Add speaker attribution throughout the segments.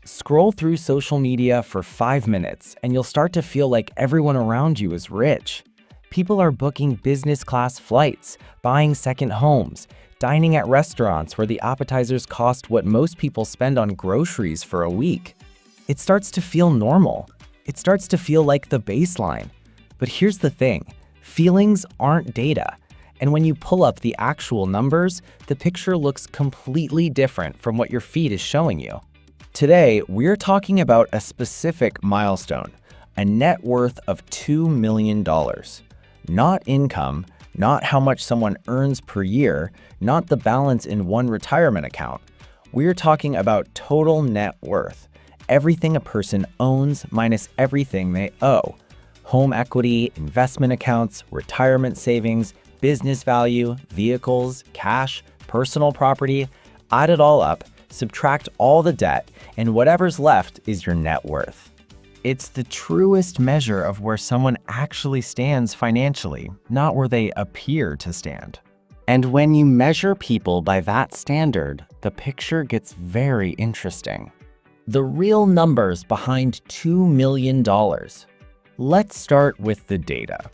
Speaker 1: Scroll through social media for 5 minutes and you'll start to feel like everyone around you is rich. People are booking business class flights, buying second homes, dining at restaurants where the appetizers cost what most people spend on groceries for a week. It starts to feel normal. It starts to feel like the baseline. But here's the thing, feelings aren't data. And when you pull up the actual numbers, the picture looks completely different from what your feed is showing you. Today, we're talking about a specific milestone, a net worth of $2 million. Not income, not how much someone earns per year, not the balance in one retirement account. We're talking about total net worth, everything a person owns minus everything they owe. Home equity, investment accounts, retirement savings, business value, vehicles, cash, personal property. Add it all up, subtract all the debt, and whatever's left is your net worth. It's the truest measure of where someone actually stands financially, not where they appear to stand. And when you measure people by that standard, the picture gets very interesting. The real numbers behind $2 million. Let's start with the data.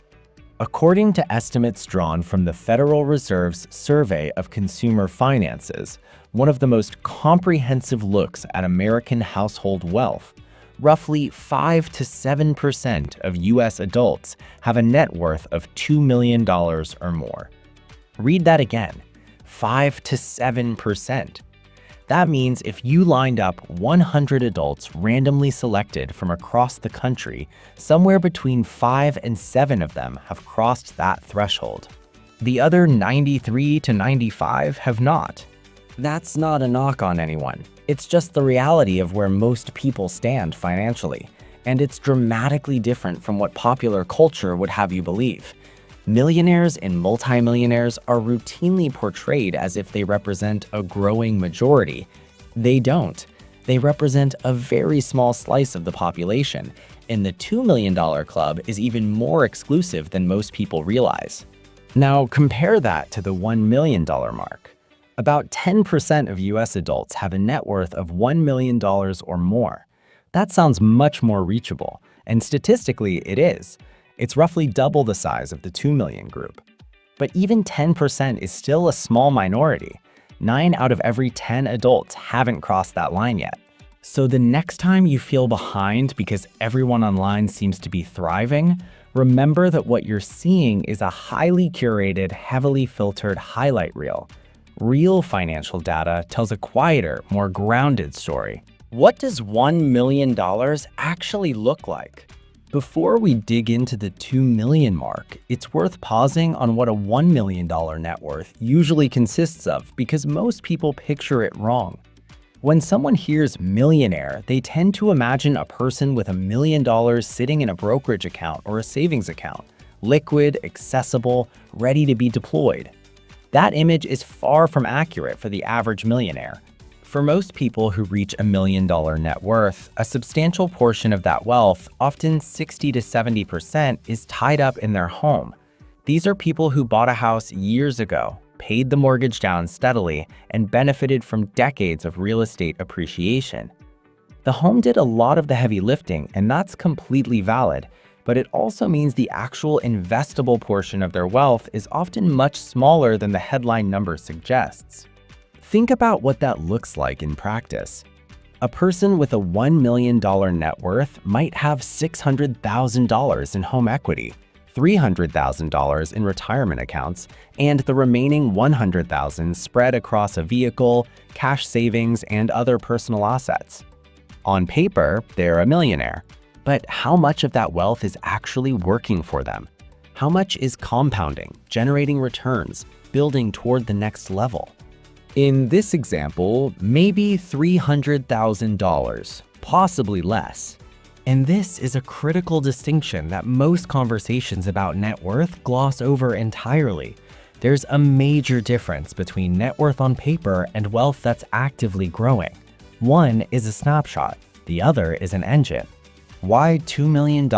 Speaker 1: According to estimates drawn from the Federal Reserve's Survey of Consumer Finances, one of the most comprehensive looks at American household wealth, roughly 5 to 7% of U.S. adults have a net worth of $2 million or more. Read that again, 5 to 7%. That means if you lined up 100 adults randomly selected from across the country, somewhere between 5 and 7 of them have crossed that threshold. The other 93 to 95 have not. That's not a knock on anyone. It's just the reality of where most people stand financially, and it's dramatically different from what popular culture would have you believe. Millionaires and multimillionaires are routinely portrayed as if they represent a growing majority. They don't. They represent a very small slice of the population, and the $2 million club is even more exclusive than most people realize. Now compare that to the $1 million mark. About 10% of US adults have a net worth of $1 million or more. That sounds much more reachable, and statistically it is. It's roughly double the size of the 2 million group. But even 10% is still a small minority. 9 out of every 10 adults haven't crossed that line yet. So the next time you feel behind because everyone online seems to be thriving, remember that what you're seeing is a highly curated, heavily filtered highlight reel. Real financial data tells a quieter, more grounded story. What does $1 million actually look like? Before we dig into the 2 million mark, it's worth pausing on what a $1 million net worth usually consists of because most people picture it wrong. When someone hears millionaire, they tend to imagine a person with $1 million sitting in a brokerage account or a savings account, liquid, accessible, ready to be deployed. That image is far from accurate for the average millionaire. For most people who reach $1 million net worth, a substantial portion of that wealth, often 60 to 70%, is tied up in their home. These are people who bought a house years ago, paid the mortgage down steadily, and benefited from decades of real estate appreciation. The home did a lot of the heavy lifting, and that's completely valid, but it also means the actual investable portion of their wealth is often much smaller than the headline number suggests. Think about what that looks like in practice. A person with a $1 million net worth might have $600,000 in home equity, $300,000 in retirement accounts, and the remaining $100,000 spread across a vehicle, cash savings, and other personal assets. On paper, they're a millionaire. But how much of that wealth is actually working for them? How much is compounding, generating returns, building toward the next level? In this example, maybe $300,000, possibly less. And this is a critical distinction that most conversations about net worth gloss over entirely. There's a major difference between net worth on paper and wealth that's actively growing. One is a snapshot, the other is an engine. Why $2 million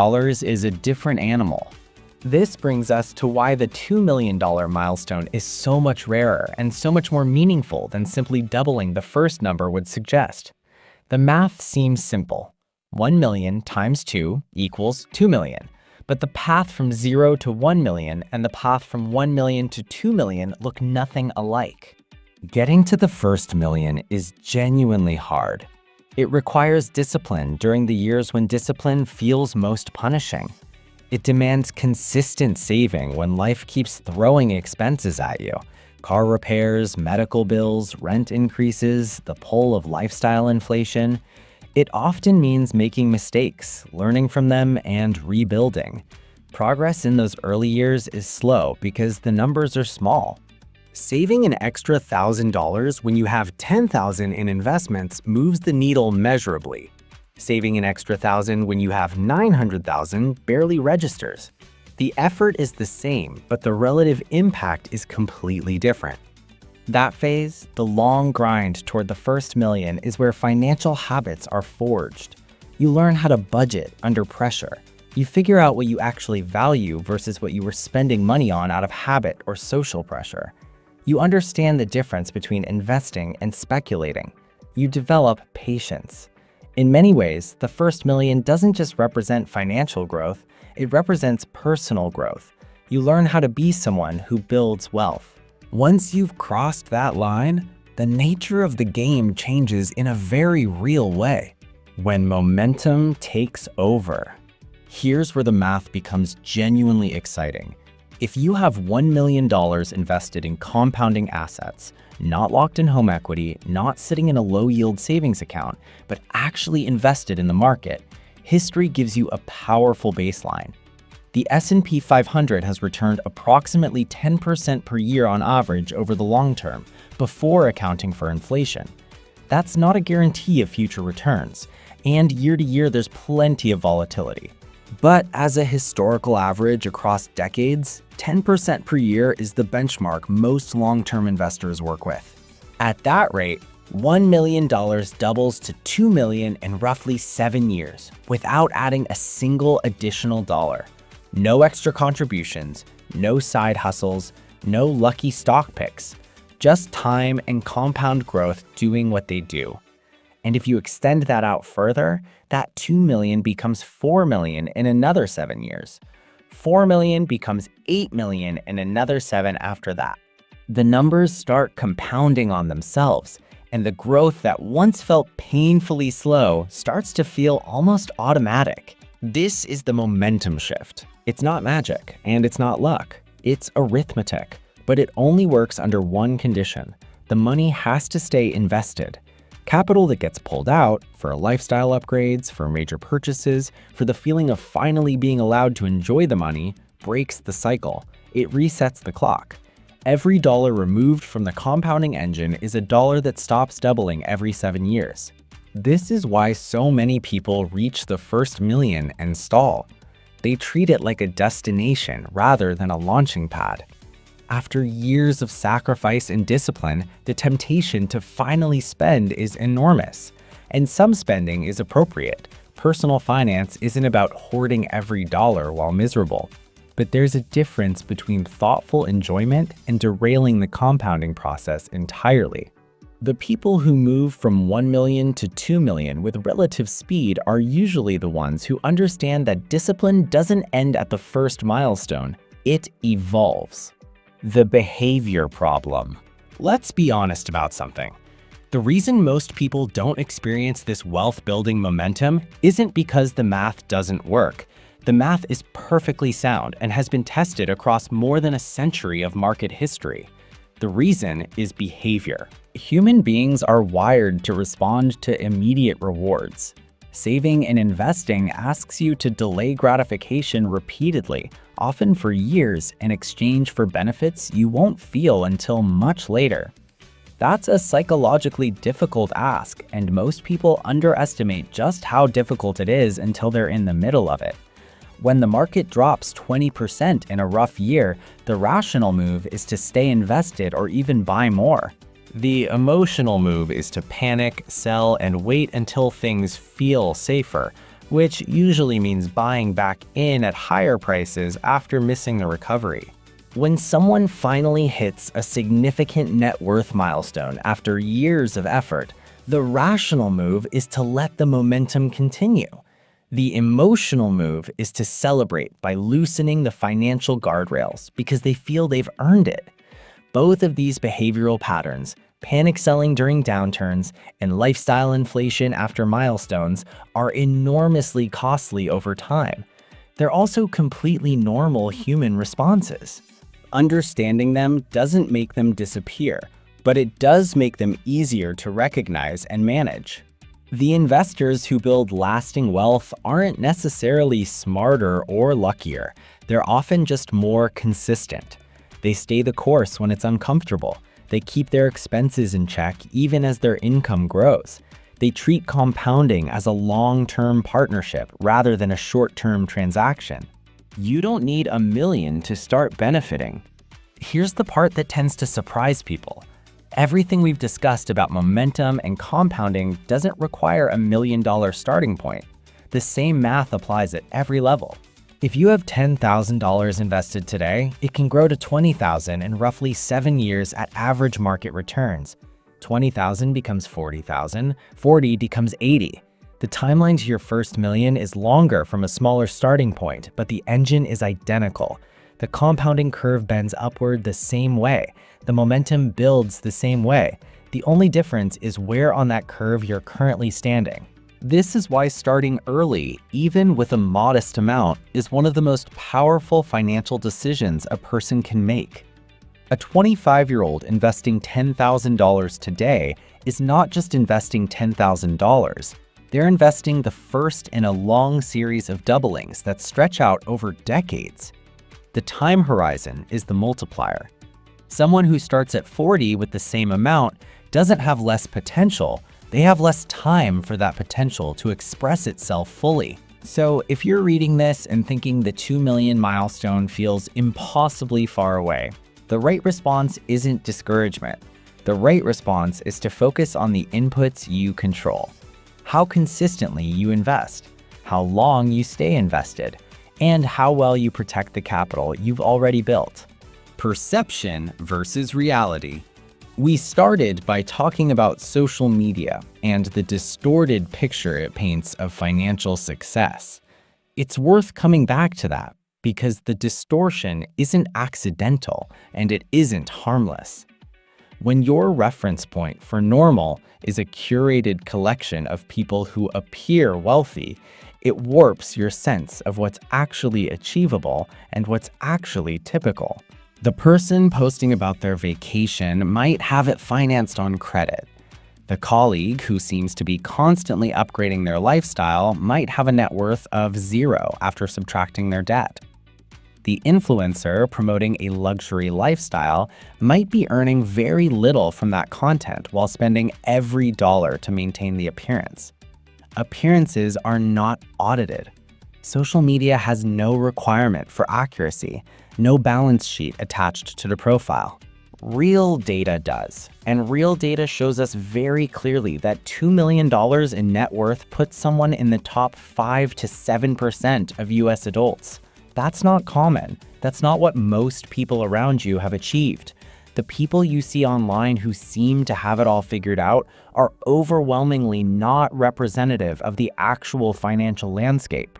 Speaker 1: is a different animal. This brings us to why the $2 million milestone is so much rarer and so much more meaningful than simply doubling the first number would suggest. The math seems simple. 1 million times 2 equals 2 million. But the path from 0 to 1 million and the path from 1 million to 2 million look nothing alike. Getting to the first million is genuinely hard. It requires discipline during the years when discipline feels most punishing. It demands consistent saving when life keeps throwing expenses at you. Car repairs, medical bills, rent increases, the pull of lifestyle inflation. It often means making mistakes, learning from them, and rebuilding. Progress in those early years is slow because the numbers are small. Saving an extra $1,000 when you have $10,000 in investments moves the needle measurably. Saving an extra $1,000 when you have $900,000 barely registers. The effort is the same, but the relative impact is completely different. That phase, the long grind toward the first million, is where financial habits are forged. You learn how to budget under pressure. You figure out what you actually value versus what you were spending money on out of habit or social pressure. You understand the difference between investing and speculating. You develop patience. In many ways, the first million doesn't just represent financial growth, it represents personal growth. You learn how to be someone who builds wealth. Once you've crossed that line, the nature of the game changes in a very real way. When momentum takes over. Here's where the math becomes genuinely exciting. If you have $1 million invested in compounding assets, not locked in home equity, not sitting in a low-yield savings account, but actually invested in the market, history gives you a powerful baseline. The S&P 500 has returned approximately 10% per year on average over the long term, before accounting for inflation. That's not a guarantee of future returns, and year to year there's plenty of volatility. But as a historical average across decades, 10% per year is the benchmark most long-term investors work with. At that rate, $1 million doubles to $2 million in roughly 7 years, without adding a single additional dollar. No extra contributions, no side hustles, no lucky stock picks, just time and compound growth doing what they do. And if you extend that out further, that 2 million becomes 4 million in another 7 years. 4 million becomes 8 million in another 7 after that. The numbers start compounding on themselves, and the growth that once felt painfully slow starts to feel almost automatic. This is the momentum shift. It's not magic, and it's not luck. It's arithmetic, but it only works under one condition. The money has to stay invested. Capital that gets pulled out for lifestyle upgrades, for major purchases, for the feeling of finally being allowed to enjoy the money, breaks the cycle. It resets the clock. Every dollar removed from the compounding engine is a dollar that stops doubling every 7 years. This is why so many people reach the first million and stall. They treat it like a destination rather than a launching pad. After years of sacrifice and discipline, the temptation to finally spend is enormous. And some spending is appropriate. Personal finance isn't about hoarding every dollar while miserable. But there's a difference between thoughtful enjoyment and derailing the compounding process entirely. The people who move from 1 million to 2 million with relative speed are usually the ones who understand that discipline doesn't end at the first milestone, it evolves. The behavior problem. Let's be honest about something. The reason most people don't experience this wealth-building momentum isn't because the math doesn't work. The math is perfectly sound and has been tested across more than a century of market history. The reason is behavior. Human beings are wired to respond to immediate rewards. Saving and investing asks you to delay gratification repeatedly, often for years, in exchange for benefits you won't feel until much later. That's a psychologically difficult ask, and most people underestimate just how difficult it is until they're in the middle of it. When the market drops 20% in a rough year, the rational move is to stay invested or even buy more. The emotional move is to panic, sell, and wait until things feel safer, which usually means buying back in at higher prices after missing the recovery. When someone finally hits a significant net worth milestone after years of effort, The rational move is to let the momentum continue. The emotional move is to celebrate by loosening the financial guardrails because they feel they've earned it. Both of these behavioral patterns, panic selling during downturns and lifestyle inflation after milestones, are enormously costly over time. They're also completely normal human responses. Understanding them doesn't make them disappear, but it does make them easier to recognize and manage. The investors who build lasting wealth aren't necessarily smarter or luckier. They're often just more consistent. They stay the course when it's uncomfortable. They keep their expenses in check even as their income grows. They treat compounding as a long-term partnership rather than a short-term transaction. You don't need $1 million to start benefiting. Here's the part that tends to surprise people. Everything we've discussed about momentum and compounding doesn't require $1 million starting point. The same math applies at every level. If you have $10,000 invested today, it can grow to $20,000 in roughly 7 years at average market returns. $20,000 becomes $40,000, $40 becomes $80. The timeline to your first million is longer from a smaller starting point, but the engine is identical. The compounding curve bends upward the same way. The momentum builds the same way. The only difference is where on that curve you're currently standing. This is why starting early, even with a modest amount, is one of the most powerful financial decisions a person can make. A 25-year-old investing $10,000 today is not just investing $10,000. They're investing the first in a long series of doublings that stretch out over decades. The time horizon is the multiplier. Someone who starts at 40 with the same amount doesn't have less potential. They have less time for that potential to express itself fully. So if you're reading this and thinking the 2 million milestone feels impossibly far away, the right response isn't discouragement. The right response is to focus on the inputs you control. How consistently you invest, how long you stay invested, and how well you protect the capital you've already built. Perception versus reality. We started by talking about social media and the distorted picture it paints of financial success. It's worth coming back to that because the distortion isn't accidental and it isn't harmless. When your reference point for normal is a curated collection of people who appear wealthy, it warps your sense of what's actually achievable and what's actually typical. The person posting about their vacation might have it financed on credit. The colleague who seems to be constantly upgrading their lifestyle might have a net worth of 0 after subtracting their debt. The influencer promoting a luxury lifestyle might be earning very little from that content while spending every dollar to maintain the appearance. Appearances are not audited. Social media has no requirement for accuracy, no balance sheet attached to the profile. Real data does, and real data shows us very clearly that $2 million in net worth puts someone in the top 5 to 7% of US adults. That's not common. That's not what most people around you have achieved. The people you see online who seem to have it all figured out are overwhelmingly not representative of the actual financial landscape.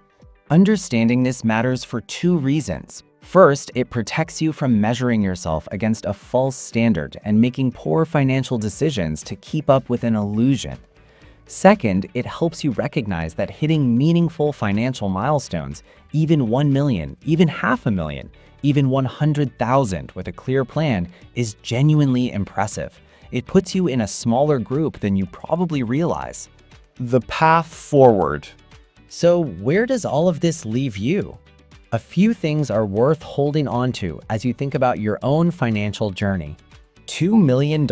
Speaker 1: Understanding this matters for 2 reasons. First, it protects you from measuring yourself against a false standard and making poor financial decisions to keep up with an illusion. Second, it helps you recognize that hitting meaningful financial milestones, even 1 million, even $500,000, even 100,000 with a clear plan, is genuinely impressive. It puts you in a smaller group than you probably realize. The path forward. So where does all of this leave you? A few things are worth holding on to as you think about your own financial journey. $2 million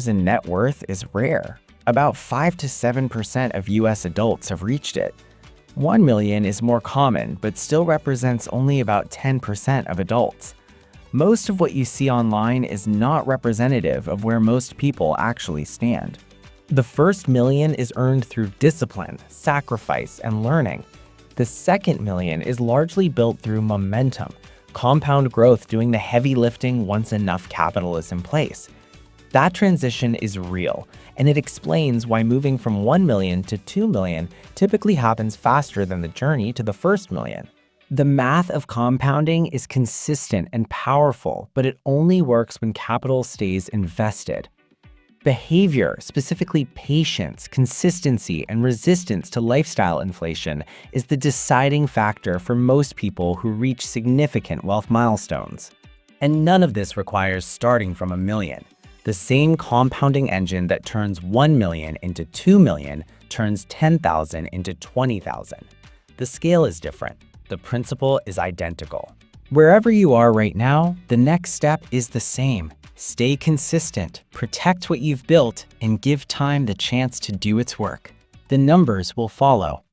Speaker 1: in net worth is rare. About 5 to 7% of US adults have reached it. 1 million is more common, but still represents only about 10% of adults. Most of what you see online is not representative of where most people actually stand. The first million is earned through discipline, sacrifice, and learning. The second million is largely built through momentum, compound growth doing the heavy lifting once enough capital is in place. That transition is real, and it explains why moving from 1 million to 2 million typically happens faster than the journey to the first million. The math of compounding is consistent and powerful, but it only works when capital stays invested. Behavior, specifically patience, consistency, and resistance to lifestyle inflation, is the deciding factor for most people who reach significant wealth milestones. And none of this requires starting from $1 million. The same compounding engine that turns 1 million into 2 million turns 10,000 into 20,000. The scale is different. The principle is identical. Wherever you are right now, the next step is the same. Stay consistent, protect what you've built, and give time the chance to do its work. The numbers will follow.